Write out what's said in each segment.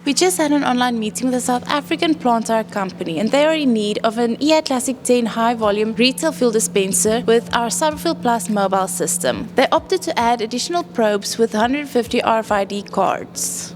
We just had an online meeting with a South African plant tire company, and they are in need of an Ehad Classic 10 high-volume retail fuel dispenser with our Cyber Plus mobile system. They opted to add additional probes with 150 RFID cards.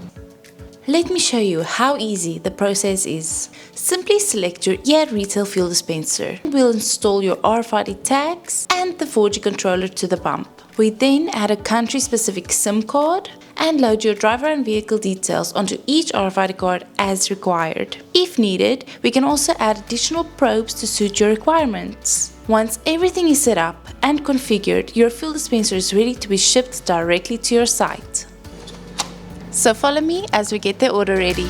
Let me show you how easy the process is. Simply select your Ehad retail fuel dispenser. We'll install your RFID tags and the 4G controller to the pump. We then add a country-specific SIM card and load your driver and vehicle details onto each RFID card as required. If needed, we can also add additional probes to suit your requirements. Once everything is set up and configured, your fuel dispenser is ready to be shipped directly to your site. So follow me as we get the order ready.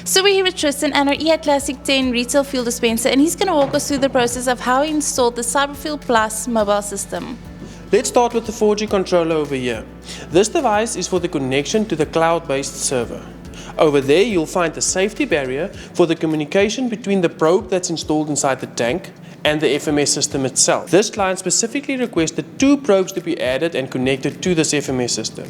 So we're here with Tristan and our Ehad Classic 10 retail fuel dispenser, and he's going to walk us through the process of how he installed the Cyber Plus mobile system. Let's start with the 4G controller over here. This device is for the connection to the cloud-based server. Over there you'll find the safety barrier for the communication between the probe that's installed inside the tank and the FMS system itself. This client specifically requested 2 probes to be added and connected to this FMS system.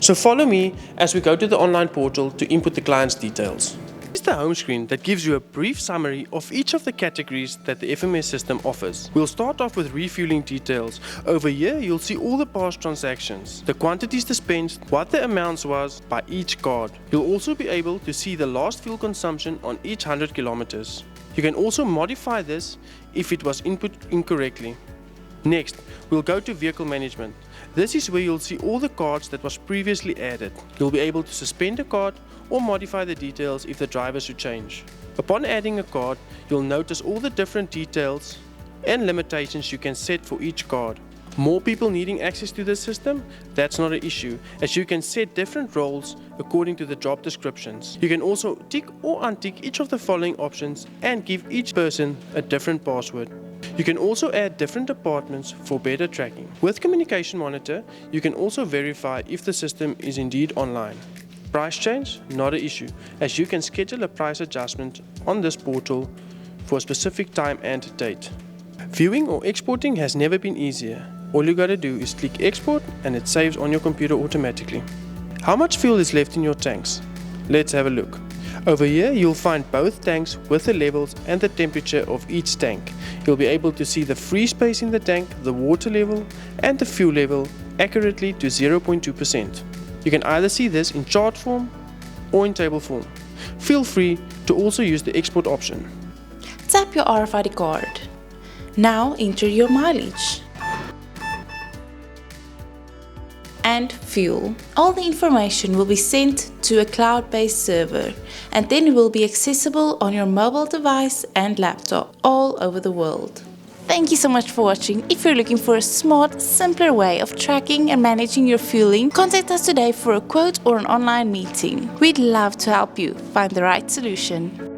So follow me as we go to the online portal to input the client's details. This is the home screen that gives you a brief summary of each of the categories that the FMS system offers. We'll start off with refueling details. Over here you'll see all the past transactions, the quantities dispensed, what the amounts was by each card. You'll also be able to see the last fuel consumption on each 100 kilometers. You can also modify this if it was input incorrectly. Next, we'll go to vehicle management. This is where you'll see all the cards that was previously added. You'll be able to suspend a card or modify the details if the driver should change. Upon adding a card, you'll notice all the different details and limitations you can set for each card. More people needing access to this system? That's not an issue, as you can set different roles according to the job descriptions. You can also tick or untick each of the following options and give each person a different password. You can also add different departments for better tracking. With Communication Monitor, you can also verify if the system is indeed online. Price change? Not an issue, as you can schedule a price adjustment on this portal for a specific time and date. Viewing or exporting has never been easier. All you gotta do is click export and it saves on your computer automatically. How much fuel is left in your tanks? Let's have a look. Over here you'll find both tanks with the levels and the temperature of each tank. You'll be able to see the free space in the tank, the water level and the fuel level accurately to 0.2%. You can either see this in chart form or in table form. Feel free to also use the export option. Tap your RFID card. Now enter your mileage and fuel. All the information will be sent to a cloud-based server, and then it will be accessible on your mobile device and laptop all over the world. Thank you so much for watching. If you're looking for a smart, simpler way of tracking and managing your fueling, contact us today for a quote or an online meeting. We'd love to help you find the right solution.